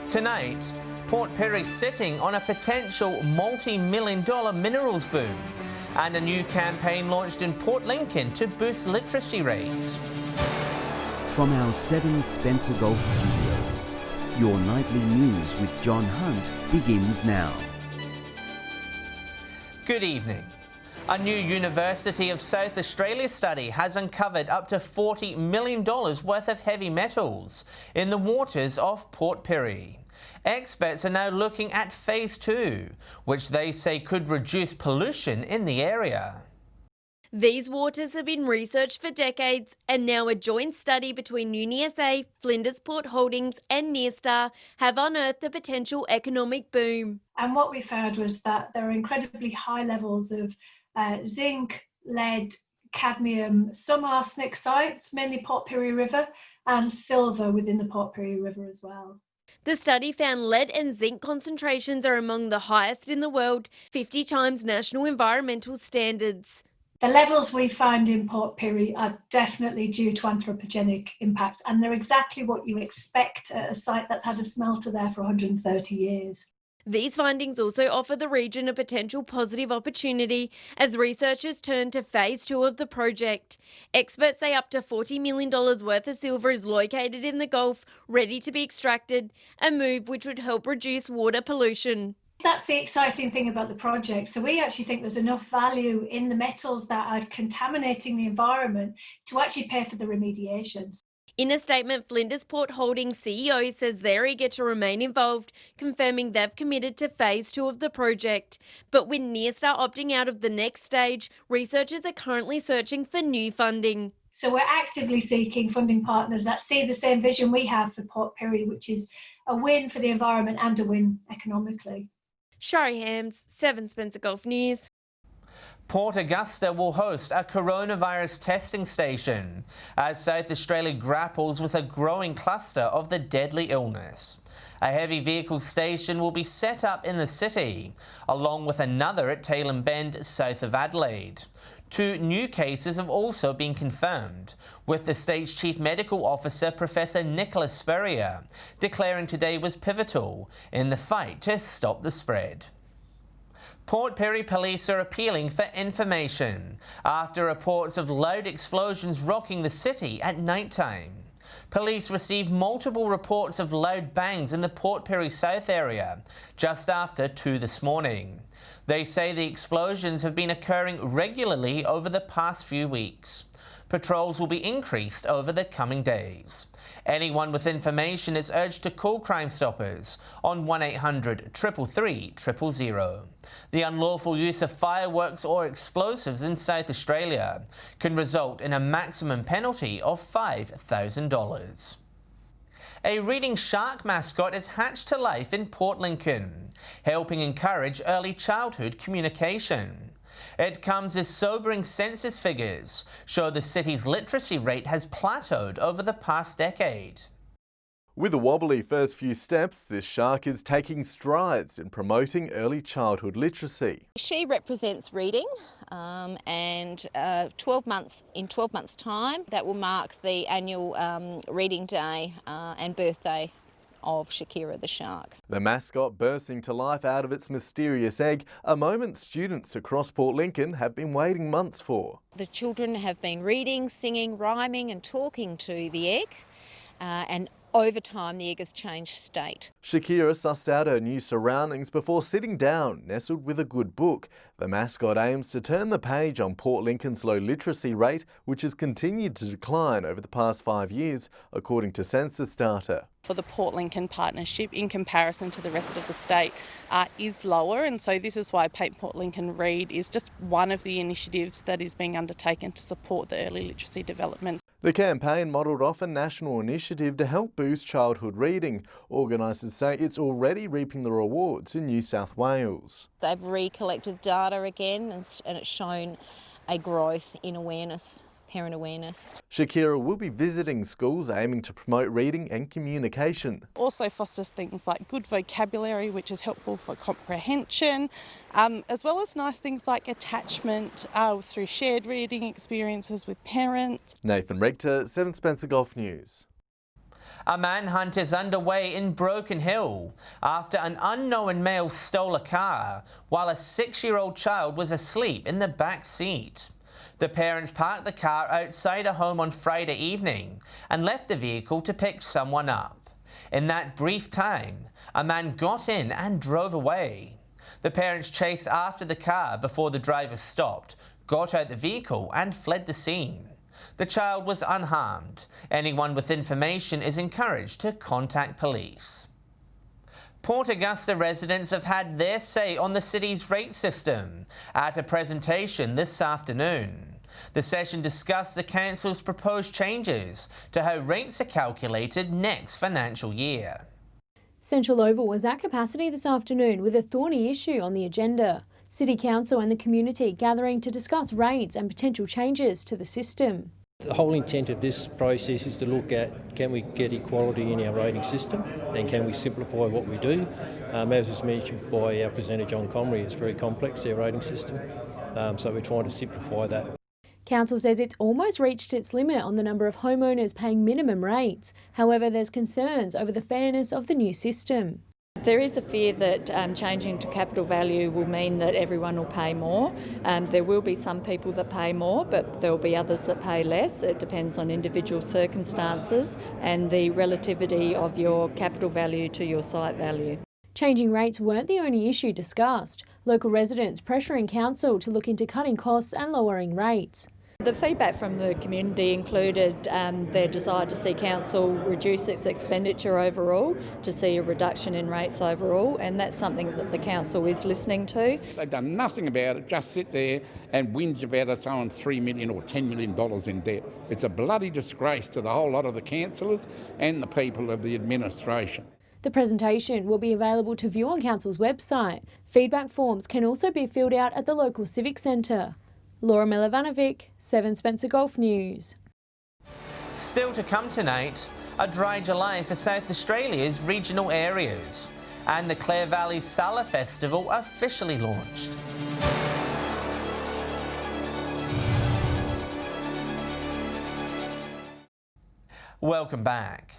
Tonight, Port Pirie sitting on a potential multi-million-dollar minerals boom, and a new campaign launched in Port Lincoln to boost literacy rates. From our 7 Spencer Golf Studios, your nightly news with John Hunt begins now. Good evening. A new University of South Australia study has uncovered up to $40 million worth of heavy metals in the waters off Port Pirie. Experts are now looking at Phase 2, which they say could reduce pollution in the area. These waters have been researched for decades, and now a joint study between UniSA, Flinders Port Holdings and Nearstar have unearthed a potential economic boom. And what we found was that there are incredibly high levels of zinc, lead, cadmium, some arsenic sites, mainly Port Pirie River, and silver within the Port Pirie River as well. The study found lead and zinc concentrations are among the highest in the world, 50 times national environmental standards. The levels we find in Port Pirie are definitely due to anthropogenic impact, and they're exactly what you expect at a site that's had a smelter there for 130 years. These findings also offer the region a potential positive opportunity as researchers turn to Phase 2 of the project. Experts say up to $40 million worth of silver is located in the Gulf, ready to be extracted, a move which would help reduce water pollution. That's the exciting thing about the project. So we actually think there's enough value in the metals that are contaminating the environment to actually pay for the remediation. In a statement, Flinders Port Holdings CEO says they're eager to remain involved, confirming they've committed to Phase 2 of the project. But with Nearstar opting out of the next stage, researchers are currently searching for new funding. So we're actively seeking funding partners that see the same vision we have for Port Pirie, which is a win for the environment and a win economically. Shari Hams, 7 Spencer Golf News. Port Augusta will host a coronavirus testing station as South Australia grapples with a growing cluster of the deadly illness. A heavy vehicle station will be set up in the city, along with another at Tailem Bend, south of Adelaide. 2 new cases have also been confirmed, with the state's Chief Medical Officer, Professor Nicholas Spurrier, declaring today was pivotal in the fight to stop the spread. Port Pirie police are appealing for information after reports of loud explosions rocking the city at night time. Police received multiple reports of loud bangs in the Port Pirie South area just after 2 this morning. They say the explosions have been occurring regularly over the past few weeks. Patrols will be increased over the coming days. Anyone with information is urged to call Crime Stoppers on 1800 333 000. The unlawful use of fireworks or explosives in South Australia can result in a maximum penalty of $5,000. A reading shark mascot is hatched to life in Port Lincoln, helping encourage early childhood communication. It comes as sobering census figures show the city's literacy rate has plateaued over the past decade. With a wobbly first few steps, this shark is taking strides in promoting early childhood literacy. She represents reading and 12 months time, that will mark the annual reading day and birthday of Shakira the shark. The mascot bursting to life out of its mysterious egg, a moment students across Port Lincoln have been waiting months for. The children have been reading, singing, rhyming and talking to the egg, and over time the egg has changed state. Shakira sussed out her new surroundings before sitting down, nestled with a good book. The mascot aims to turn the page on Port Lincoln's low literacy rate, which has continued to decline over the past 5 years, according to census data. For the Port Lincoln partnership, in comparison to the rest of the state, is lower, and so this is why Paint Port Lincoln Read is just one of the initiatives that is being undertaken to support the early literacy development. The campaign modelled off a national initiative to help boost childhood reading. Organisers say it's already reaping the rewards in New South Wales. They've recollected data again and it's shown a growth in awareness, parent awareness. Shakira will be visiting schools aiming to promote reading and communication. Also fosters things like good vocabulary, which is helpful for comprehension, as well as nice things like attachment through shared reading experiences with parents. Nathan Rector, 7 Spencer Golf News. A manhunt is underway in Broken Hill after an unknown male stole a car while a 6-year-old child was asleep in the back seat. The parents parked the car outside a home on Friday evening and left the vehicle to pick someone up. In that brief time, a man got in and drove away. The parents chased after the car before the driver stopped, got out the vehicle and fled the scene. The child was unharmed. Anyone with information is encouraged to contact police. Port Augusta residents have had their say on the city's rate system at a presentation this afternoon. The session discussed the council's proposed changes to how rates are calculated next financial year. Central Oval was at capacity this afternoon with a thorny issue on the agenda. City Council and the community gathering to discuss rates and potential changes to the system. The whole intent of this process is to look at, can we get equality in our rating system and can we simplify what we do? As was mentioned by our presenter John Comrie, it's very complex, our rating system, so we're trying to simplify that. Council says it's almost reached its limit on the number of homeowners paying minimum rates. However, there's concerns over the fairness of the new system. There is a fear that changing to capital value will mean that everyone will pay more. There will be some people that pay more, but there will be others that pay less. It depends on individual circumstances and the relativity of your capital value to your site value. Changing rates weren't the only issue discussed. Local residents pressuring council to look into cutting costs and lowering rates. The feedback from the community included their desire to see council reduce its expenditure overall, to see a reduction in rates overall, and that's something that the council is listening to. They've done nothing about it, just sit there and whinge about us owing $3 million or $10 million in debt. It's a bloody disgrace to the whole lot of the councillors and the people of the administration. The presentation will be available to view on council's website. Feedback forms can also be filled out at the local civic centre. Laura Milovanovic, 7 Spencer Golf News. Still to come tonight, a dry July for South Australia's regional areas, and the Clare Valley Sala Festival officially launched. Welcome back.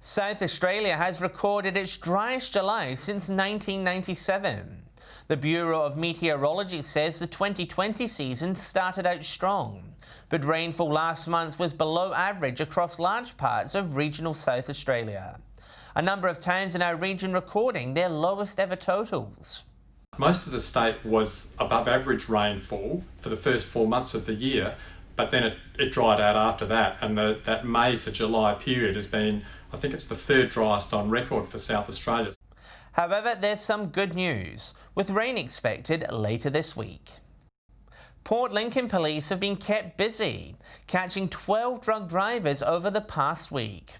South Australia has recorded its driest July since 1997. The Bureau of Meteorology says the 2020 season started out strong, but rainfall last month was below average across large parts of regional South Australia. A number of towns in our region recording their lowest ever totals. Most of the state was above average rainfall for the first 4 months of the year, but then it dried out after that, and that May to July period has been, I think it's the 3rd driest on record for South Australia. However, there's some good news, with rain expected later this week. Port Lincoln police have been kept busy, catching 12 drug drivers over the past week.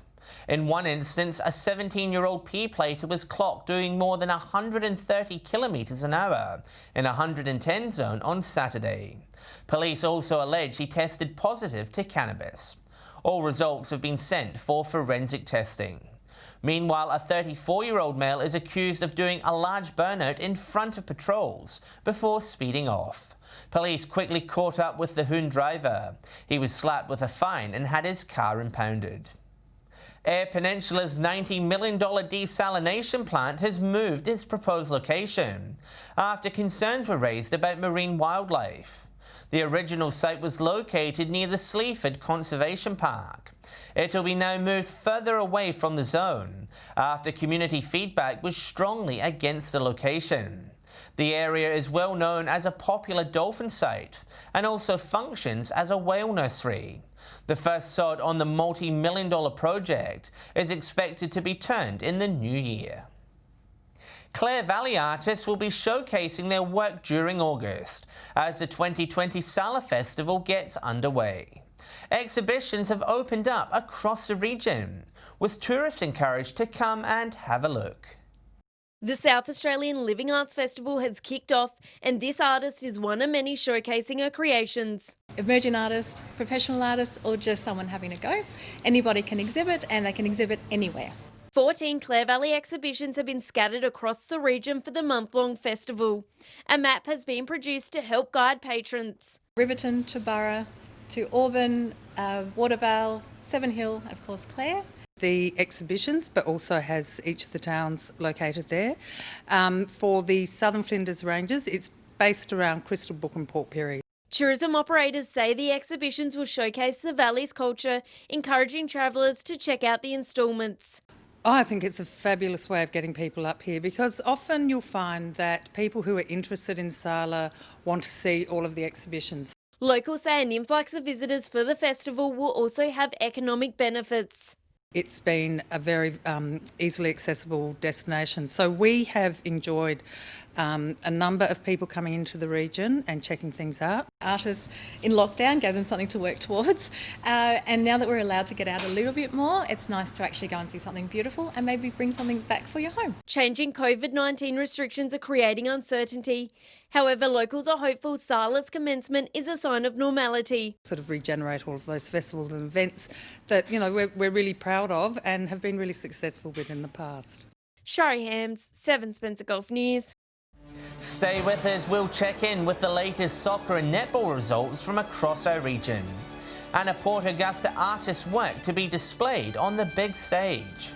In one instance, a 17-year-old P-plater was clocked doing more than 130 kilometres an hour in a 110 zone on Saturday. Police also allege he tested positive to cannabis. All results have been sent for forensic testing. Meanwhile, a 34-year-old male is accused of doing a large burnout in front of patrols before speeding off. Police quickly caught up with the Hoon driver. He was slapped with a fine and had his car impounded. Air Peninsula's $90 million desalination plant has moved its proposed location after concerns were raised about marine wildlife. The original site was located near the Sleaford Conservation Park. It will be now moved further away from the zone after community feedback was strongly against the location. The area is well known as a popular dolphin site and also functions as a whale nursery. The first sod on the multi-million-dollar project is expected to be turned in the new year. Clare Valley artists will be showcasing their work during August as the 2020 Sala Festival gets underway. Exhibitions have opened up across the region, with tourists encouraged to come and have a look. The South Australian Living Arts Festival has kicked off, and this artist is one of many showcasing her creations. Emerging artist, professional artist, or just someone having a go. Anybody can exhibit, and they can exhibit anywhere. 14 Clare Valley exhibitions have been scattered across the region for the month-long festival. A map has been produced to help guide patrons. Riverton to Burra, to Auburn, Watervale, Seven Hill, of course Clare. The exhibitions, but also has each of the towns located there. For the Southern Flinders Ranges, it's based around Crystal Brook and Port Pirie. Tourism operators say the exhibitions will showcase the valley's culture, encouraging travellers to check out the instalments. I think it's a fabulous way of getting people up here, because often you'll find that people who are interested in Sala want to see all of the exhibitions. Locals say an influx of visitors for the festival will also have economic benefits. It's been a very easily accessible destination. So we have enjoyed a number of people coming into the region and checking things out. Artists in lockdown gave them something to work towards, and now that we're allowed to get out a little bit more, it's nice to actually go and see something beautiful and maybe bring something back for your home. Changing COVID-19 restrictions are creating uncertainty. However, locals are hopeful Sala's commencement is a sign of normality. Sort of regenerate all of those festivals and events that, you know, we're really proud of and have been really successful with in the past. Shari Hams, 7 Spencer Golf News. Stay with us, we'll check in with the latest soccer and netball results from across our region. And a Port Augusta artist's work to be displayed on the big stage.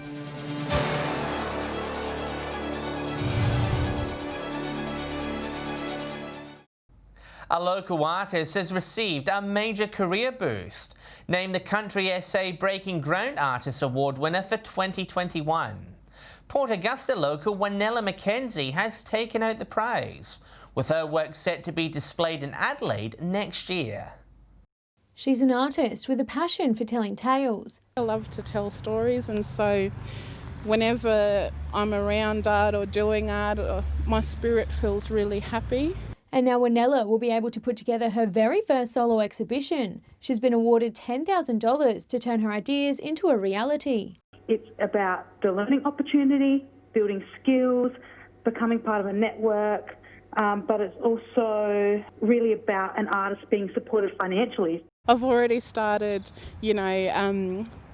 A local artist has received a major career boost. Named the Country SA Breaking Ground Artist Award winner for 2021. Port Augusta local Wanella Mackenzie has taken out the prize, with her work set to be displayed in Adelaide next year. She's an artist with a passion for telling tales. I love to tell stories, and so whenever I'm around art or doing art, my spirit feels really happy. And now Wanella will be able to put together her very first solo exhibition. She's been awarded $10,000 to turn her ideas into a reality. It's about the learning opportunity, building skills, becoming part of a network, but it's also really about an artist being supported financially. I've already started,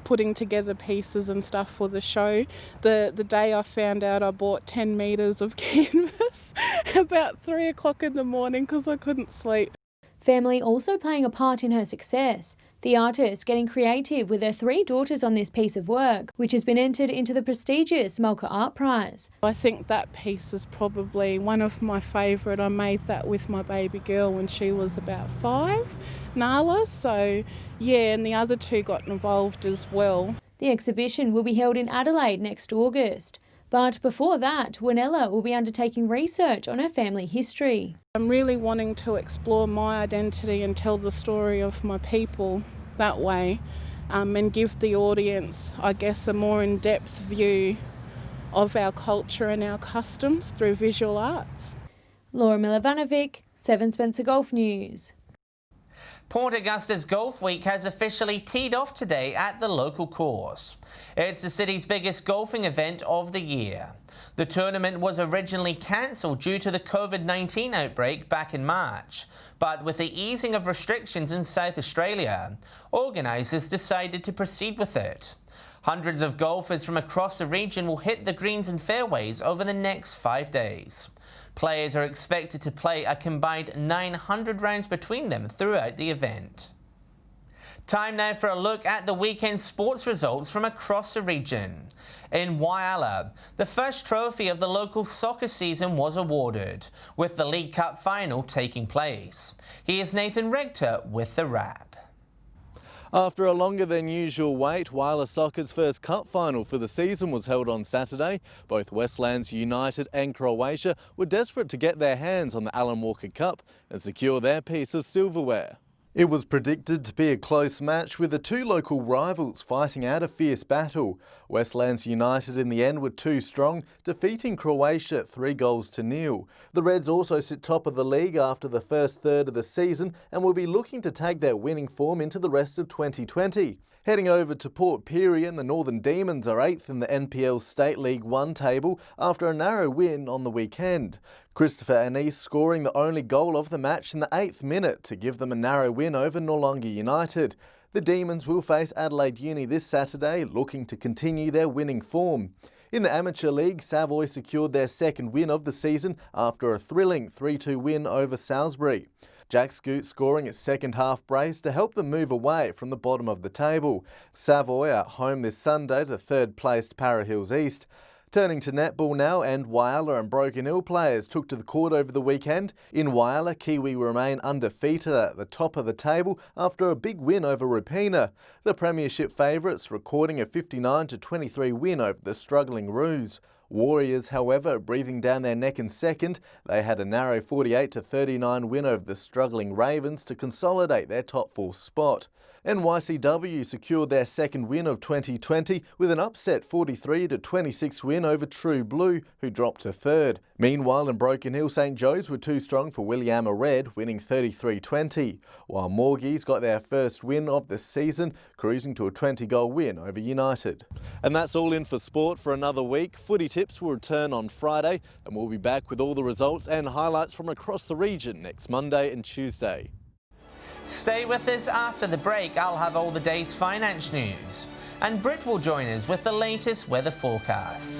putting together pieces and stuff for the show. The day I found out, I bought 10 metres of canvas about 3 o'clock in the morning because I couldn't sleep. Family also playing a part in her success. The artist getting creative with her 3 daughters on this piece of work, which has been entered into the prestigious Mulca Art Prize. I think that piece is probably one of my favourite. I made that with my baby girl when she was about 5, Nala, so yeah, and the other 2 got involved as well. The exhibition will be held in Adelaide next August. But before that, Wanella will be undertaking research on her family history. I'm really wanting to explore my identity and tell the story of my people that way, and give the audience, I guess, a more in-depth view of our culture and our customs through visual arts. Laura Milovanovic, 7 Spencer Golf News. Port Augusta's Golf Week has officially teed off today at the local course. It's the city's biggest golfing event of the year. The tournament was originally cancelled due to the COVID-19 outbreak back in March, but with the easing of restrictions in South Australia, organisers decided to proceed with it. Hundreds of golfers from across the region will hit the greens and fairways over the next 5 days. Players are expected to play a combined 900 rounds between them throughout the event. Time now for a look at the weekend sports results from across the region. In Whyalla, the first trophy of the local soccer season was awarded, with the League Cup final taking place. Here's Nathan Regter with the wrap. After a longer than usual wait, Whyalla Soccer's first cup final for the season was held on Saturday. Both Westlands United and Croatia were desperate to get their hands on the Alan Walker Cup and secure their piece of silverware. It was predicted to be a close match with the 2 local rivals fighting out a fierce battle. Westlands United in the end were too strong, defeating Croatia 3-0. The Reds also sit top of the league after the first third of the season and will be looking to take their winning form into the rest of 2020. Heading over to Port Pirie, and the Northern Demons are 8th in the NPL State League 1 table after a narrow win on the weekend. Christopher Anise scoring the only goal of the match in the 8th minute to give them a narrow win over Noarlunga United. The Demons will face Adelaide Uni this Saturday, looking to continue their winning form. In the Amateur League, Savoy secured their second win of the season after a thrilling 3-2 win over Salisbury. Jack Scoot scoring its second half brace to help them move away from the bottom of the table. Savoy at home this Sunday to third-placed Para Hills East. Turning to netball now, and Whyalla and Broken Hill players took to the court over the weekend. In Whyalla, Kiwi remain undefeated at the top of the table after a big win over Rapina. The premiership favourites recording a 59-23 win over the struggling Roos. Warriors, however, breathing down their neck in second. They had a narrow 48-39 win over the struggling Ravens to consolidate their top 4 spot. NYCW secured their second win of 2020 with an upset 43-26 win over True Blue, who dropped to third. Meanwhile, in Broken Hill, St Joe's were too strong for Williama Red, winning 33-20, while Morgies got their first win of the season, cruising to a 20-goal win over United. And that's all in for sport for another week. Footy Tips will return on Friday, and we'll be back with all the results and highlights from across the region next Monday and Tuesday. Stay with us after the break. I'll have all the day's finance news. And Britt will join us with the latest weather forecast.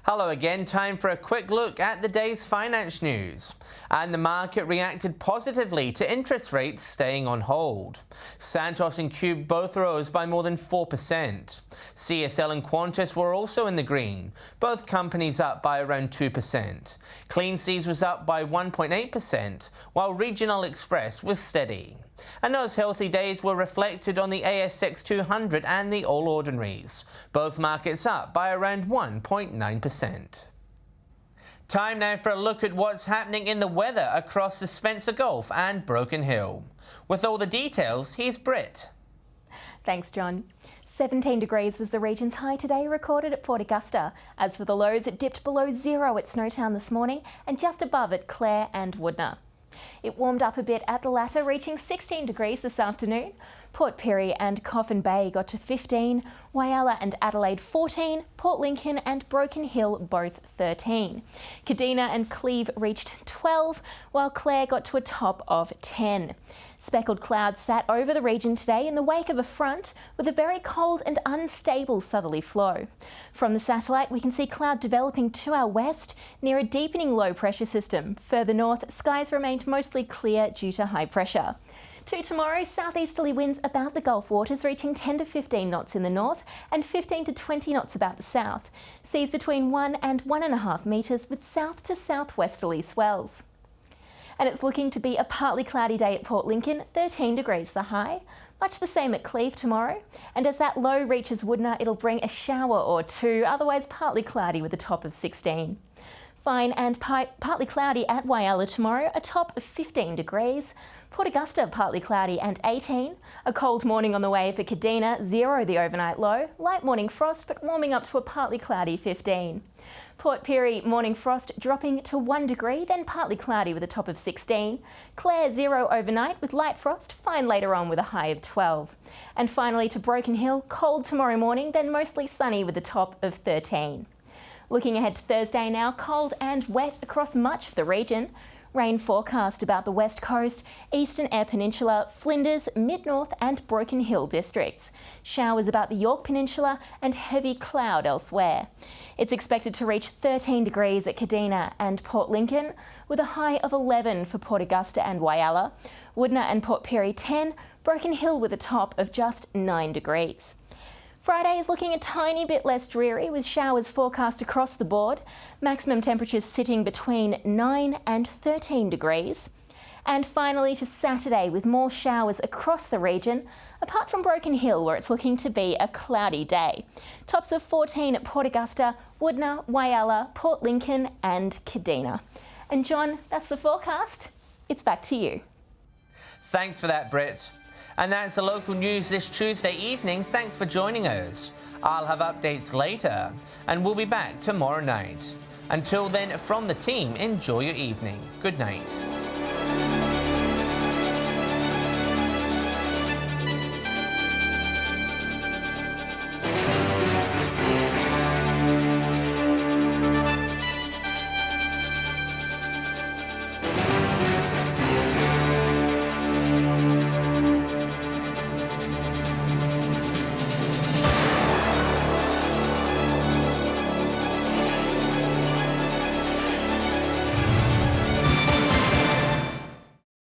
Hello again, time for a quick look at the day's finance news. And the market reacted positively to interest rates staying on hold. Santos and Cube both rose by more than 4%. CSL and Qantas were also in the green, both companies up by around 2%. Clean Seas was up by 1.8%, while Regional Express was steady. And those healthy days were reflected on the ASX 200 and the All Ordinaries, both markets up by around 1.9%. Time now for a look at what's happening in the weather across the Spencer Gulf and Broken Hill. With all the details, here's Britt. Thanks, John. 17 degrees was the region's high today, recorded at Port Augusta. As for the lows, it dipped below zero at Snowtown this morning and just above at Clare and Woodner. It warmed up a bit at the latter, reaching 16 degrees this afternoon. Port Pirie and Coffin Bay got to 15, Whyalla and Adelaide 14, Port Lincoln and Broken Hill both 13. Kadina and Cleve reached 12, while Clare got to a top of 10. Speckled clouds sat over the region today in the wake of a front with a very cold and unstable southerly flow. From the satellite, we can see cloud developing to our west near a deepening low pressure system. Further north, skies remained mostly clear due to high pressure. To tomorrow, southeasterly winds about the Gulf waters reaching 10 to 15 knots in the north and 15 to 20 knots about the south. Seas between 1 and 1.5 metres with south to southwesterly swells. And it's looking to be a partly cloudy day at Port Lincoln, 13 degrees the high. Much the same at Cleve tomorrow. And as that low reaches Woodner, it'll bring a shower or two, otherwise partly cloudy with a top of 16. Fine and partly cloudy at Whyalla tomorrow, a top of 15 degrees. Port Augusta, partly cloudy and 18. A cold morning on the way for Kadina, 0 the overnight low. Light morning frost, but warming up to a partly cloudy 15. Port Pirie, morning frost dropping to 1 degree, then partly cloudy with a top of 16. Clare, 0 overnight with light frost, fine later on with a high of 12. And finally to Broken Hill, cold tomorrow morning, then mostly sunny with a top of 13. Looking ahead to Thursday now, cold and wet across much of the region. Rain forecast about the west coast, eastern Eyre Peninsula, Flinders, Mid-North and Broken Hill districts. Showers about the York Peninsula and heavy cloud elsewhere. It's expected to reach 13 degrees at Kadina and Port Lincoln, with a high of 11 for Port Augusta and Whyalla. Woodner and Port Pirie 10, Broken Hill with a top of just 9 degrees. Friday is looking a tiny bit less dreary, with showers forecast across the board, maximum temperatures sitting between 9 and 13 degrees. And finally to Saturday, with more showers across the region, apart from Broken Hill where it's looking to be a cloudy day. Tops of 14 at Port Augusta, Woodner, Whyalla, Port Lincoln and Kadina. And John, that's the forecast. It's back to you. Thanks for that, Britt. And that's the local news this Tuesday evening. Thanks for joining us. I'll have updates later, and we'll be back tomorrow night. Until then, from the team, enjoy your evening. Good night.